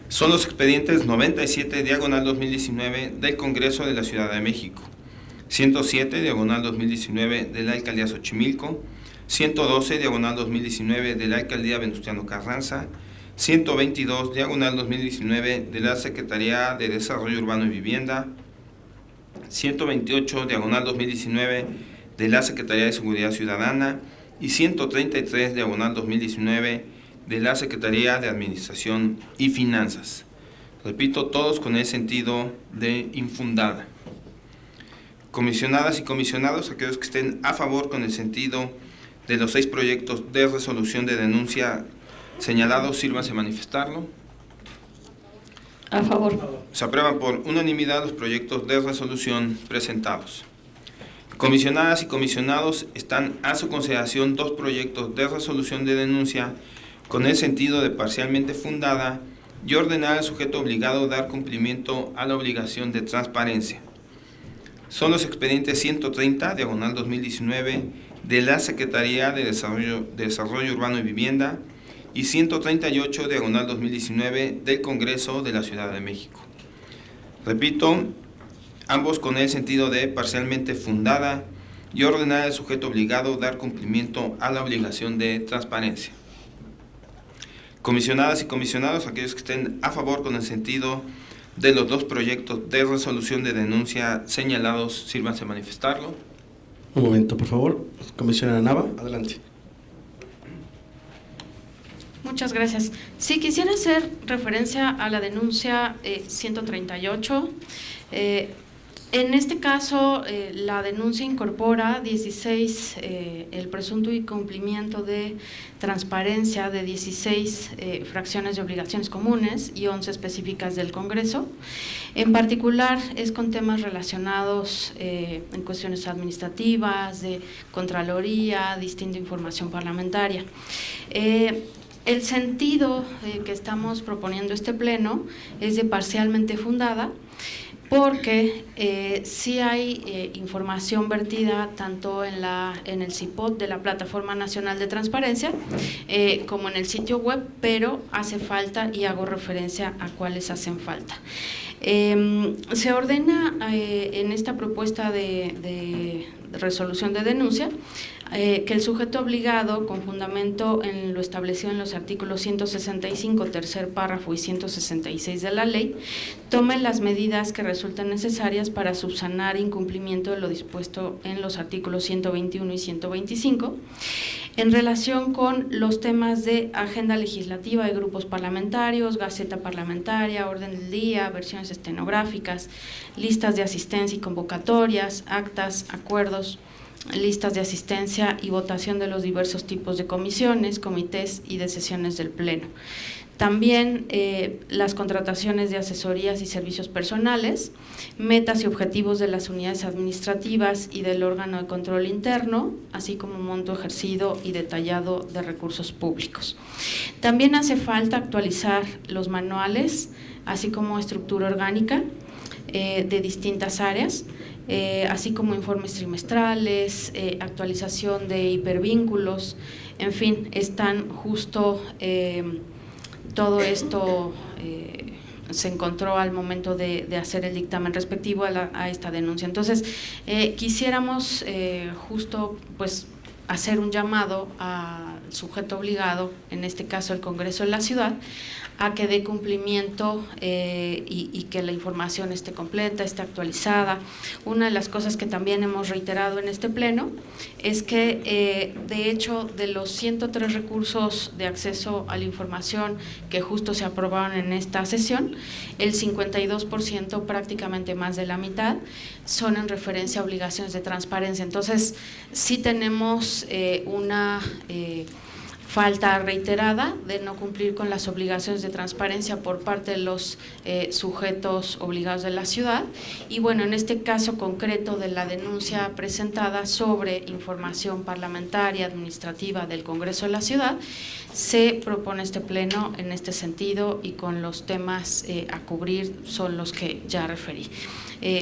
Son los expedientes 97, diagonal 2019, del Congreso de la Ciudad de México, 107, diagonal 2019, de la Alcaldía Xochimilco, 112, diagonal 2019, de la Alcaldía Venustiano Carranza, 122, diagonal 2019, de la Secretaría de Desarrollo Urbano y Vivienda, 128, diagonal 2019, de la Secretaría de Seguridad Ciudadana y 133, diagonal 2019, de la Secretaría de Administración y Finanzas. Repito, todos con el sentido de infundada. Comisionadas y comisionados, aquellos que estén a favor con el sentido de los 6 proyectos de resolución de denuncia señalados, sírvanse a manifestarlo. A favor. Se aprueban por unanimidad los proyectos de resolución presentados. Comisionadas y comisionados, están a su consideración 2 proyectos de resolución de denuncia con el sentido de parcialmente fundada y ordenar al sujeto obligado dar cumplimiento a la obligación de transparencia. Son los expedientes 130, diagonal 2019, de la Secretaría de Desarrollo Urbano y Vivienda, y 138, diagonal 2019, del Congreso de la Ciudad de México. Repito, ambos con el sentido de parcialmente fundada y ordenar al sujeto obligado dar cumplimiento a la obligación de transparencia. Comisionadas y comisionados, aquellos que estén a favor con el sentido de los dos proyectos de resolución de denuncia señalados, sírvanse a manifestarlo. Un momento, por favor. Comisionada Nava, adelante. Muchas gracias. Sí, quisiera hacer referencia a la denuncia 138. En este caso, la denuncia incorpora 16, el presunto incumplimiento de transparencia de 16 fracciones de obligaciones comunes y 11 específicas del Congreso. En particular, es con temas relacionados en cuestiones administrativas, de Contraloría, distinta información parlamentaria. El sentido que estamos proponiendo este pleno es de parcialmente fundada, porque sí hay información vertida tanto en el CIPOT de la Plataforma Nacional de Transparencia como en el sitio web, pero hace falta, y hago referencia a cuáles hacen falta. Se ordena en esta propuesta de resolución de denuncia que el sujeto obligado, con fundamento en lo establecido en los artículos 165, tercer párrafo, y 166 de la ley, tome las medidas que resulten necesarias para subsanar incumplimiento de lo dispuesto en los artículos 121 y 125, en relación con los temas de agenda legislativa de grupos parlamentarios, gaceta parlamentaria, orden del día, versiones estenográficas, listas de asistencia y convocatorias, actas, acuerdos, listas de asistencia y votación de los diversos tipos de comisiones, comités y de sesiones del Pleno. También las contrataciones de asesorías y servicios personales, metas y objetivos de las unidades administrativas y del órgano de control interno, así como monto ejercido y detallado de recursos públicos. También hace falta actualizar los manuales, así como estructura orgánica de distintas áreas, así como informes trimestrales, actualización de hipervínculos, en fin, están justo… todo esto se encontró al momento de hacer el dictamen respectivo a esta denuncia. Entonces, quisiéramos justo pues hacer un llamado al sujeto obligado, en este caso el Congreso de la Ciudad, a que dé cumplimiento y que la información esté completa, esté actualizada. Una de las cosas que también hemos reiterado en este pleno es que, de hecho, de los 103 recursos de acceso a la información que justo se aprobaron en esta sesión, el 52%, prácticamente más de la mitad, son en referencia a obligaciones de transparencia. Entonces, sí tenemos una… falta reiterada de no cumplir con las obligaciones de transparencia por parte de los sujetos obligados de la ciudad. Y bueno, en este caso concreto de la denuncia presentada sobre información parlamentaria, administrativa del Congreso de la Ciudad, se propone este pleno en este sentido y con los temas a cubrir son los que ya referí.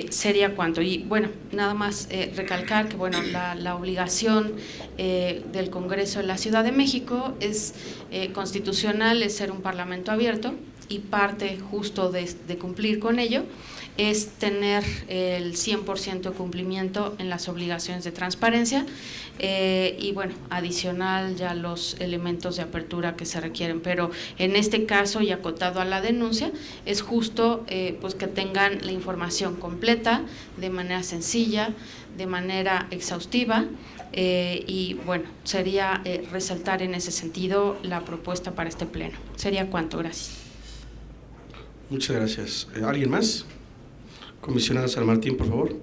Sería cuanto. Y bueno, nada más recalcar que bueno, la obligación del Congreso de la Ciudad de México es constitucional, es ser un parlamento abierto, y parte justo de cumplir con ello es tener el 100% de cumplimiento en las obligaciones de transparencia y bueno, adicional ya los elementos de apertura que se requieren, pero en este caso y acotado a la denuncia es justo pues que tengan la información completa, de manera sencilla, de manera exhaustiva, y bueno, sería resaltar en ese sentido la propuesta para este pleno. Sería cuanto, gracias. Muchas gracias. ¿Alguien más? Comisionada San Martín, por favor.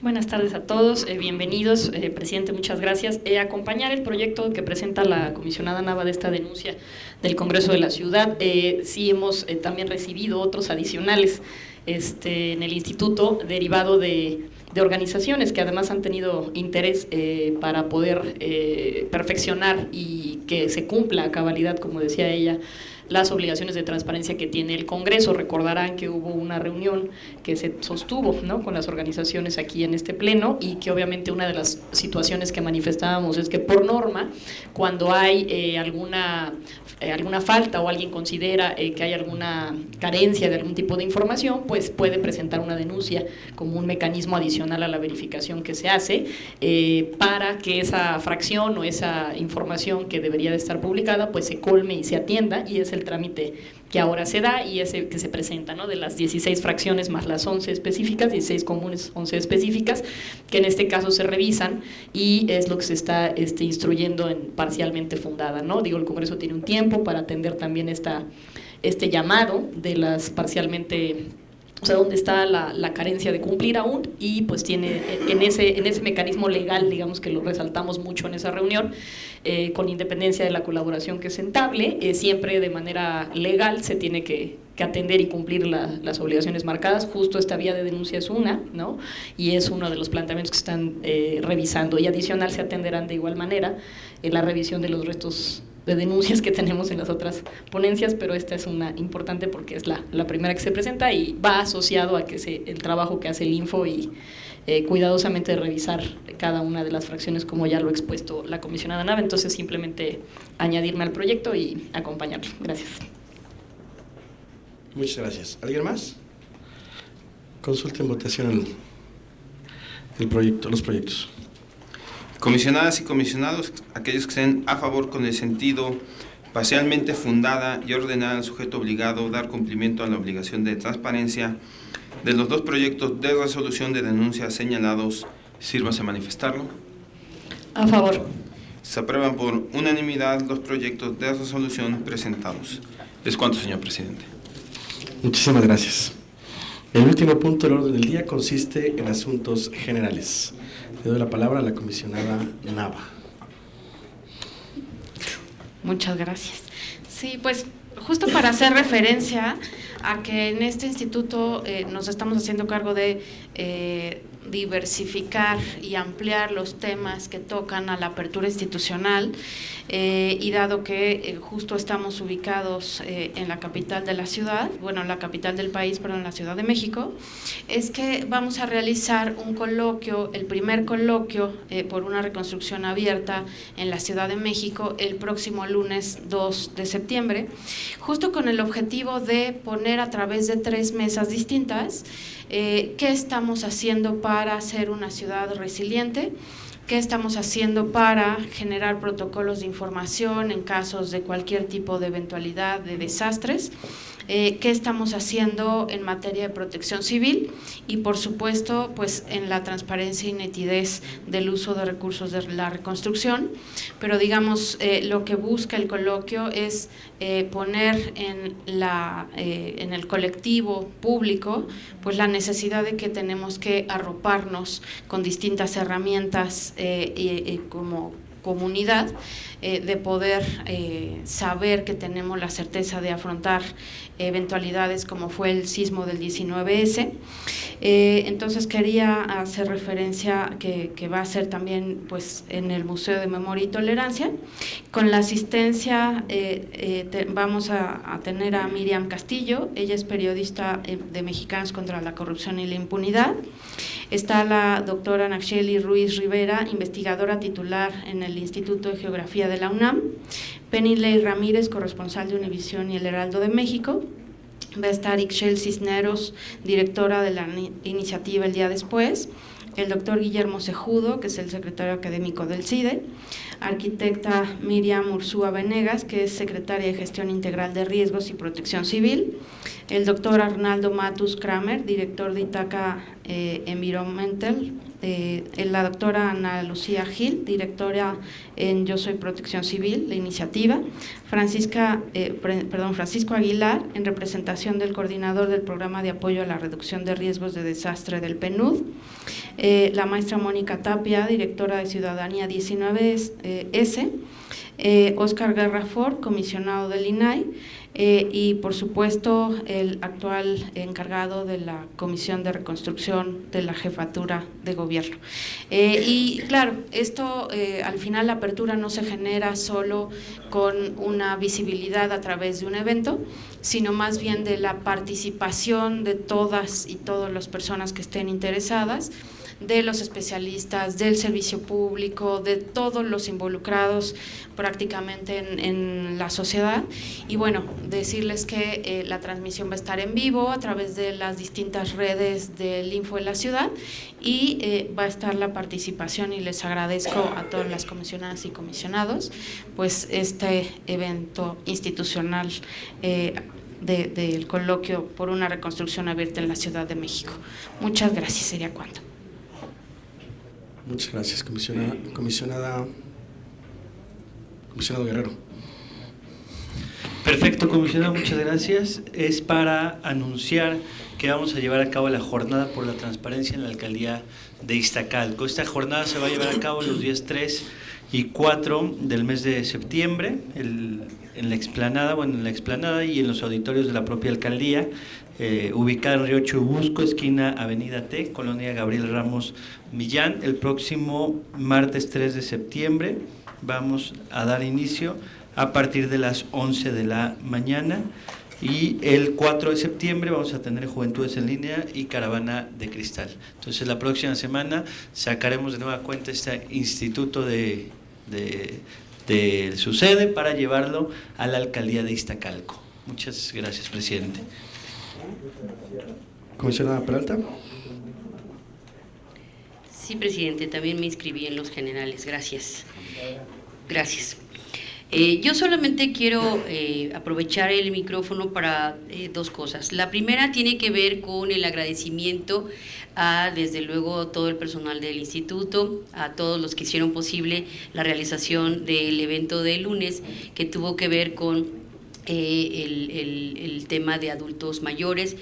Buenas tardes a todos, bienvenidos, presidente, muchas gracias. Acompañar el proyecto que presenta la comisionada Nava de esta denuncia del Congreso de la Ciudad, sí hemos también recibido otros adicionales en el instituto, derivado de organizaciones que además han tenido interés para poder perfeccionar y que se cumpla a cabalidad, como decía ella, las obligaciones de transparencia que tiene el Congreso. Recordarán que hubo una reunión que se sostuvo, ¿no?, con las organizaciones aquí en este pleno, y que obviamente una de las situaciones que manifestábamos es que por norma, cuando hay alguna falta o alguien considera que hay alguna carencia de algún tipo de información, pues puede presentar una denuncia como un mecanismo adicional a la verificación que se hace para que esa fracción o esa información que debería de estar publicada pues se colme y se atienda, y es el trámite que ahora se da y ese que se presenta, ¿no?, de las 16 fracciones más las 11 específicas, 16 comunes, 11 específicas, que en este caso se revisan y es lo que se está instruyendo en parcialmente fundada, ¿no? Digo, el Congreso tiene un tiempo para atender también este llamado de las parcialmente, o sea, donde está la carencia de cumplir aún, y pues tiene en ese mecanismo legal, digamos que lo resaltamos mucho en esa reunión, con independencia de la colaboración que se entable, siempre de manera legal se tiene que atender y cumplir las obligaciones marcadas. Justo esta vía de denuncia es una, ¿no?, y es uno de los planteamientos que están revisando, y adicional se atenderán de igual manera la revisión de los restos de denuncias que tenemos en las otras ponencias, pero esta es una importante porque es la primera que se presenta y va asociado a que el trabajo que hace el Info y cuidadosamente revisar cada una de las fracciones, como ya lo ha expuesto la comisionada Nava. Entonces simplemente añadirme al proyecto y acompañarlo. Gracias. Muchas gracias. ¿Alguien más? Consulta en votación los proyectos. Comisionadas y comisionados, aquellos que estén a favor con el sentido parcialmente fundada y ordenar al sujeto obligado dar cumplimiento a la obligación de transparencia de los dos proyectos de resolución de denuncias señalados, sírvase a manifestarlo. A favor. Se aprueban por unanimidad los proyectos de resolución presentados. Es cuanto, señor presidente. Muchísimas gracias. El último punto del orden del día consiste en asuntos generales. Le doy la palabra a la comisionada Nava. Muchas gracias. Sí, pues justo para hacer referencia a que en este instituto nos estamos haciendo cargo de diversificar y ampliar los temas que tocan a la apertura institucional, y dado que justo estamos ubicados en la capital de la ciudad, bueno, la capital del país, pero en la Ciudad de México, es que vamos a realizar un coloquio, el primer coloquio por una reconstrucción abierta en la Ciudad de México el próximo lunes 2 de septiembre, justo con el objetivo de poner a través de 3 mesas distintas qué estamos haciendo para ser una ciudad resiliente, qué estamos haciendo para generar protocolos de información en casos de cualquier tipo de eventualidad de desastres, qué estamos haciendo en materia de protección civil y, por supuesto, pues en la transparencia y nitidez del uso de recursos de la reconstrucción. Pero digamos, lo que busca el coloquio es poner en el colectivo público pues la necesidad de que tenemos que arroparnos con distintas herramientas como comunidad, de poder saber que tenemos la certeza de afrontar eventualidades como fue el sismo del 19S. Entonces quería hacer referencia que va a ser también pues en el Museo de Memoria y Tolerancia. Con la asistencia vamos a tener a Miriam Castillo, ella es periodista de Mexicanos contra la Corrupción y la Impunidad. Está la doctora Nacheli Ruiz Rivera, investigadora titular en el Instituto de Geografía de la UNAM. Penny Ley Ramírez, corresponsal de Univisión y El Heraldo de México. Va a estar Ixchel Cisneros, directora de la iniciativa El Día Después. El doctor Guillermo Cejudo, que es el secretario académico del CIDE. Arquitecta Miriam Ursúa Venegas, que es secretaria de Gestión Integral de Riesgos y Protección Civil. El doctor Arnaldo Matus Kramer, director de Itaca Environmental. La doctora Ana Lucía Gil, directora en Yo Soy Protección Civil, la iniciativa. Francisco Aguilar, en representación del coordinador del Programa de Apoyo a la Reducción de Riesgos de Desastre del PNUD. La maestra Mónica Tapia, directora de Ciudadanía 19S. Óscar Guerra Ford, comisionado del INAI. y por supuesto el actual encargado de la Comisión de Reconstrucción de la Jefatura de Gobierno. Y claro, esto al final la apertura no se genera solo con una visibilidad a través de un evento, sino más bien de la participación de todas y todas las personas que estén interesadas, de los especialistas, del servicio público, de todos los involucrados prácticamente en la sociedad. Y bueno, decirles que la transmisión va a estar en vivo a través de las distintas redes del Info de la Ciudad y va a estar la participación, y les agradezco a todas las comisionadas y comisionados pues este evento institucional del coloquio por una reconstrucción abierta en la Ciudad de México. Muchas gracias, sería cuanto. Muchas gracias, comisionado Guerrero. Perfecto, comisionado, muchas gracias. Es para anunciar que vamos a llevar a cabo la jornada por la transparencia en la alcaldía de Iztacalco. Esta jornada se va a llevar a cabo los días 3 y 4 del mes de septiembre en la explanada y en los auditorios de la propia alcaldía, ubicada en Río Churubusco, esquina Avenida T, Colonia Gabriel Ramos Millán. El próximo martes 3 de septiembre vamos a dar inicio a partir de las 11 de la mañana, y el 4 de septiembre vamos a tener Juventudes en Línea y Caravana de Cristal. Entonces la próxima semana sacaremos de nueva cuenta este instituto de su sede para llevarlo a la alcaldía de Iztacalco. Muchas gracias, presidente. Comisionada Peralta. Sí, presidente, también me inscribí en los generales. Gracias. Gracias. Yo solamente quiero aprovechar el micrófono para dos cosas. La primera tiene que ver con el agradecimiento a, desde luego, todo el personal del instituto, a todos los que hicieron posible la realización del evento de lunes, que tuvo que ver con el tema de adultos mayores,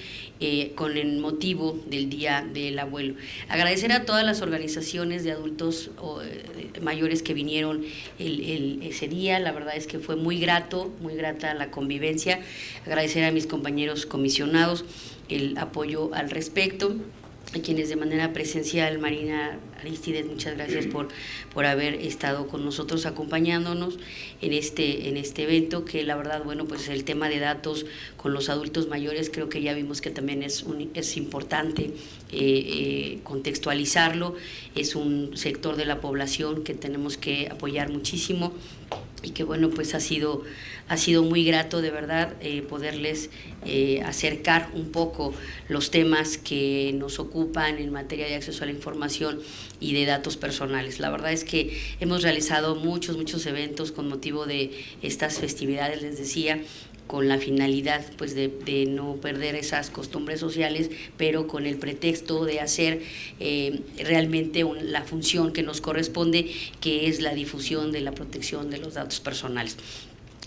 con el motivo del Día del Abuelo. Agradecer a todas las organizaciones de adultos mayores que vinieron ese día. La verdad es que fue muy grata la convivencia. Agradecer a mis compañeros comisionados el apoyo al respecto, a quienes de manera presencial, Marina Aristides, muchas gracias por haber estado con nosotros acompañándonos en este evento, que la verdad, bueno, pues el tema de datos con los adultos mayores creo que ya vimos que también es importante contextualizarlo. Es un sector de la población que tenemos que apoyar muchísimo, y que bueno, pues ha sido muy grato de verdad poderles acercar un poco los temas que nos ocupan en materia de acceso a la información y de datos personales. La verdad es que hemos realizado muchos eventos con motivo de estas festividades, les decía, con la finalidad pues de no perder esas costumbres sociales, pero con el pretexto de hacer realmente la función que nos corresponde, que es la difusión de la protección de los datos personales.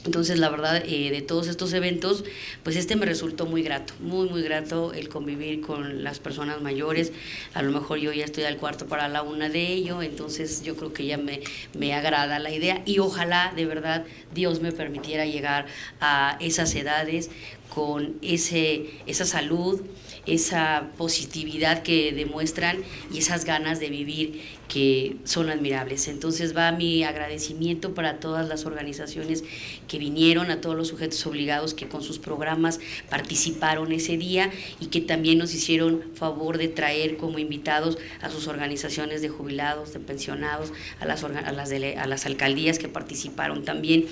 Entonces, la verdad, de todos estos eventos, pues me resultó muy grato, muy grato el convivir con las personas mayores. A lo mejor yo ya estoy al cuarto para la una de ello, entonces yo creo que ya me agrada la idea, y ojalá de verdad Dios me permitiera llegar a esas edades con esa salud, esa positividad que demuestran y esas ganas de vivir que son admirables. Entonces va mi agradecimiento para todas las organizaciones que vinieron, a todos los sujetos obligados que con sus programas participaron ese día y que también nos hicieron favor de traer como invitados a sus organizaciones de jubilados, de pensionados, a las alcaldías que participaron también.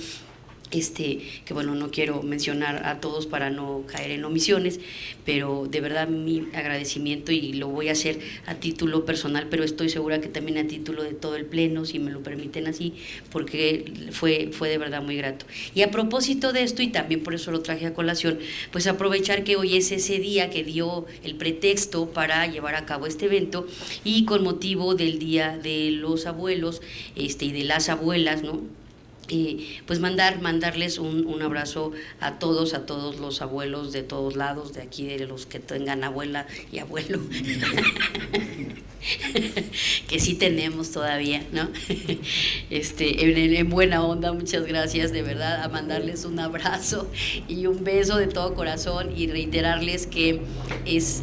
Que bueno, no quiero mencionar a todos para no caer en omisiones, pero de verdad mi agradecimiento, y lo voy a hacer a título personal, pero estoy segura que también a título de todo el pleno, si me lo permiten así, porque fue de verdad muy grato. Y a propósito de esto, y también por eso lo traje a colación, pues aprovechar que hoy es ese día que dio el pretexto para llevar a cabo este evento, y con motivo del Día de los Abuelos y de las Abuelas, ¿no?, pues mandarles un abrazo a todos los abuelos de todos lados, de aquí, de los que tengan abuela y abuelo, que sí tenemos todavía, ¿no? En buena onda, muchas gracias, de verdad, a mandarles un abrazo y un beso de todo corazón, y reiterarles que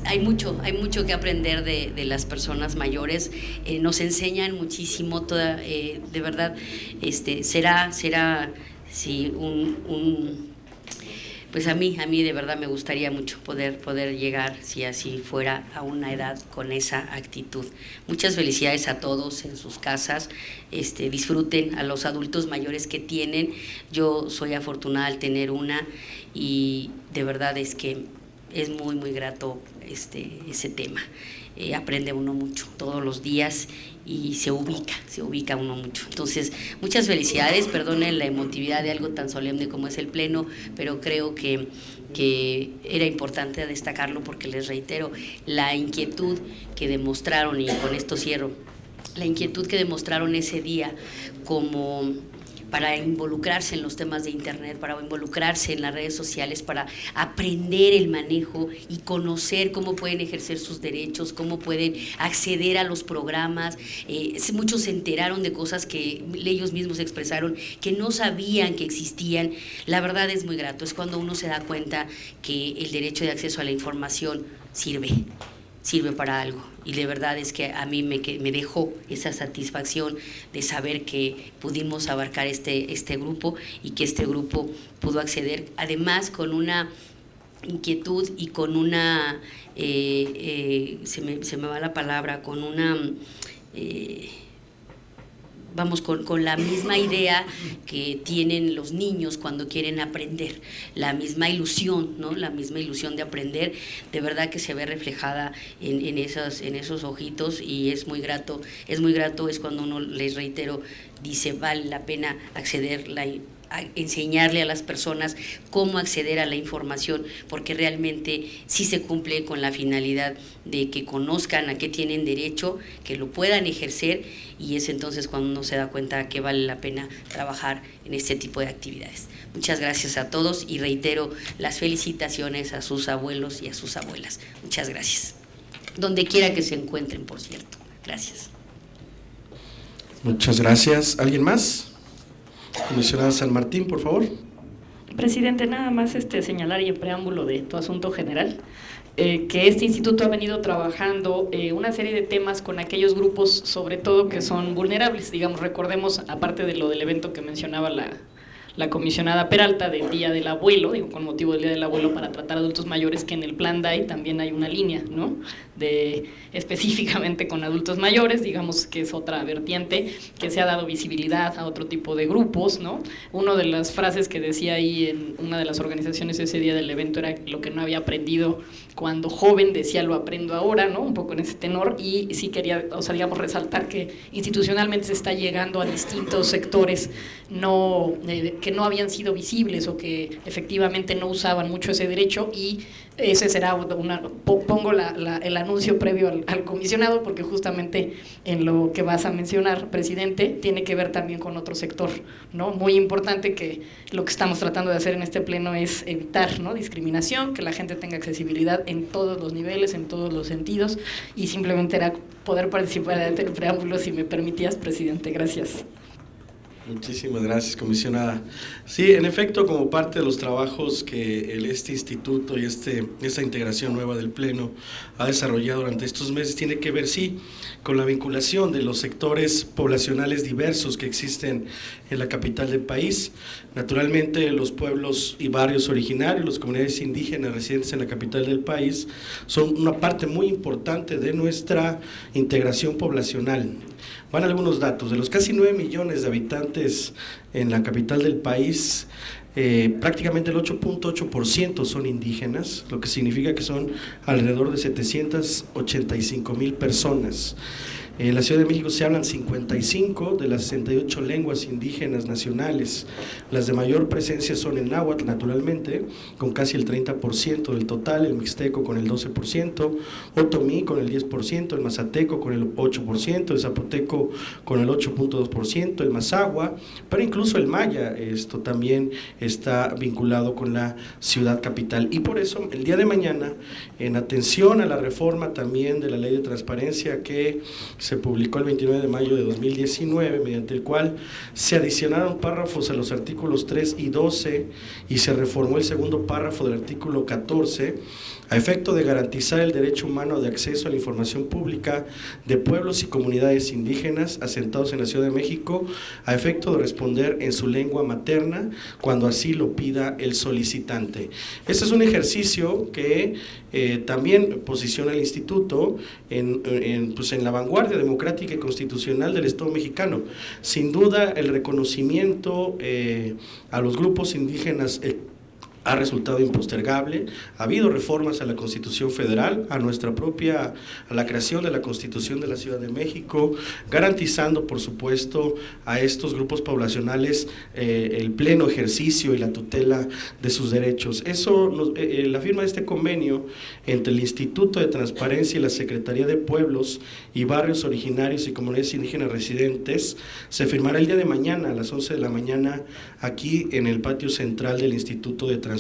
hay mucho que aprender de las personas mayores. Nos enseñan muchísimo, de verdad. Será sí, pues a mí de verdad me gustaría mucho poder llegar, si así fuera, a una edad con esa actitud. Muchas felicidades a todos en sus casas. Disfruten a los adultos mayores que tienen. Yo soy afortunada al tener una, y de verdad es que es muy, muy grato ese tema. Aprende uno mucho todos los días y se ubica uno mucho. Entonces, muchas felicidades, perdonen la emotividad de algo tan solemne como es el Pleno, pero creo que era importante destacarlo, porque les reitero, la inquietud que demostraron, y con esto cierro, la inquietud que demostraron ese día como para involucrarse en los temas de Internet, para involucrarse en las redes sociales, para aprender el manejo y conocer cómo pueden ejercer sus derechos, cómo pueden acceder a los programas. Muchos se enteraron de cosas que ellos mismos expresaron que no sabían que existían. La verdad es muy grato, es cuando uno se da cuenta que el derecho de acceso a la información sirve para algo, y de verdad es que a mí me dejó esa satisfacción de saber que pudimos abarcar este grupo, y que este grupo pudo acceder, además con una inquietud y con una, se me va la palabra, con una... con la misma idea que tienen los niños cuando quieren aprender, la misma ilusión, ¿no? La misma ilusión de aprender, de verdad que se ve reflejada en esos ojitos, y es muy grato, es cuando uno, les reitero, dice, vale la pena acceder, a enseñarle a las personas cómo acceder a la información, porque realmente sí se cumple con la finalidad de que conozcan a qué tienen derecho, que lo puedan ejercer, y es entonces cuando uno se da cuenta que vale la pena trabajar en este tipo de actividades. Muchas gracias a todos, y reitero las felicitaciones a sus abuelos y a sus abuelas. Muchas gracias. Donde quiera que se encuentren, por cierto. Gracias. Muchas gracias. ¿Alguien más? Comisionada San Martín, por favor. Presidente, nada más señalar, y en preámbulo de tu asunto general, que este instituto ha venido trabajando una serie de temas con aquellos grupos, sobre todo que son vulnerables. Digamos, recordemos, aparte de lo del evento que mencionaba la comisionada Peralta del Día del Abuelo, digo, con motivo del Día del Abuelo para tratar adultos mayores, que en el plan DAI también hay una línea, ¿no?, específicamente con adultos mayores, digamos que es otra vertiente que se ha dado visibilidad a otro tipo de grupos, ¿no? Una de las frases que decía ahí en una de las organizaciones ese día del evento era: lo que no había aprendido cuando joven, decía, lo aprendo ahora, ¿no?, un poco en ese tenor. Y sí quería, digamos, resaltar que institucionalmente se está llegando a distintos sectores que no habían sido visibles, o que efectivamente no usaban mucho ese derecho, y ese será pongo el anuncio previo al comisionado, porque justamente en lo que vas a mencionar, presidente, tiene que ver también con otro sector, ¿no?, muy importante, que lo que estamos tratando de hacer en este pleno es evitar, ¿no?, discriminación, que la gente tenga accesibilidad en todos los niveles, en todos los sentidos, y simplemente era poder participar en el preámbulo, si me permitías, presidente. Gracias. Muchísimas gracias, comisionada. Sí, en efecto, como parte de los trabajos que este instituto y esta integración nueva del Pleno ha desarrollado durante estos meses, tiene que ver, sí, con la vinculación de los sectores poblacionales diversos que existen en la capital del país. Naturalmente, los pueblos y barrios originarios, las comunidades indígenas residentes en la capital del país, son una parte muy importante de nuestra integración poblacional. Van algunos datos: de los casi 9 millones de habitantes en la capital del país, prácticamente el 8.8% son indígenas, lo que significa que son alrededor de 785,000 personas. En la Ciudad de México se hablan 55 de las 68 lenguas indígenas nacionales. Las de mayor presencia son el náhuatl, naturalmente, con casi el 30% del total, el mixteco con el 12%, otomí con el 10%, el mazateco con el 8%, el zapoteco con el 8.2%, el mazahua, pero incluso el maya, esto también está vinculado con la ciudad capital. Y por eso, el día de mañana, en atención a la reforma también de la Ley de Transparencia que se publicó el 29 de mayo de 2019, mediante el cual se adicionaron párrafos a los artículos 3 y 12 y se reformó el segundo párrafo del artículo 14, a efecto de garantizar el derecho humano de acceso a la información pública de pueblos y comunidades indígenas asentados en la Ciudad de México, a efecto de responder en su lengua materna cuando así lo pida el solicitante. Este es un ejercicio que también posiciona al instituto en la vanguardia democrática y constitucional del Estado mexicano. Sin duda, el reconocimiento a los grupos indígenas ha resultado impostergable. Ha habido reformas a la Constitución Federal, a la creación de la Constitución de la Ciudad de México, garantizando, por supuesto, a estos grupos poblacionales el pleno ejercicio y la tutela de sus derechos. La firma de este convenio entre el Instituto de Transparencia y la Secretaría de Pueblos y Barrios Originarios y Comunidades Indígenas Residentes se firmará el día de mañana a las 11 de la mañana aquí en el patio central del Instituto de Transparencia.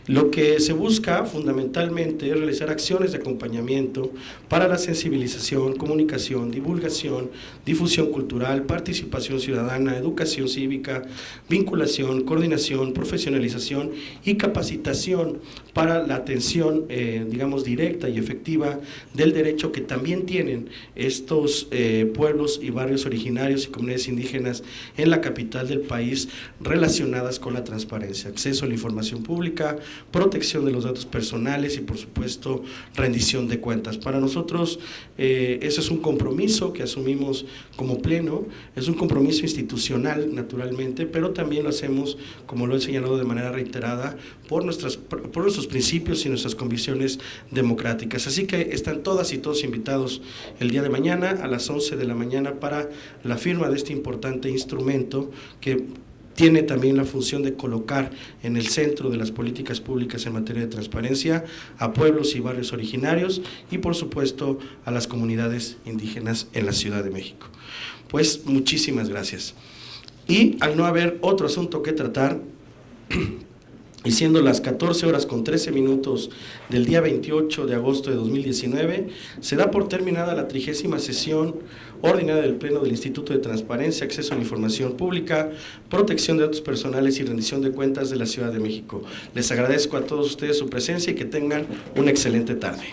Lo que se busca fundamentalmente es realizar acciones de acompañamiento para la sensibilización, comunicación, divulgación, difusión cultural, participación ciudadana, educación cívica, vinculación, coordinación, profesionalización y capacitación para la atención, directa y efectiva del derecho que también tienen estos pueblos y barrios originarios y comunidades indígenas en la capital del país relacionadas con la transparencia, acceso a la información pública, protección de los datos personales y, por supuesto, rendición de cuentas. Para nosotros, ese es un compromiso que asumimos como pleno, es un compromiso institucional, naturalmente, pero también lo hacemos, como lo he señalado de manera reiterada, por nuestros principios y nuestras convicciones democráticas. Así que están todas y todos invitados el día de mañana a las 11 de la mañana para la firma de este importante instrumento que tiene también la función de colocar en el centro de las políticas públicas en materia de transparencia a pueblos y barrios originarios y, por supuesto, a las comunidades indígenas en la Ciudad de México. Pues muchísimas gracias. Y al no haber otro asunto que tratar, y siendo las 14:13 del día 28 de agosto de 2019, se da por terminada la 30ª sesión ordinaria del Pleno del Instituto de Transparencia, Acceso a la Información Pública, Protección de Datos Personales y Rendición de Cuentas de la Ciudad de México. Les agradezco a todos ustedes su presencia y que tengan una excelente tarde.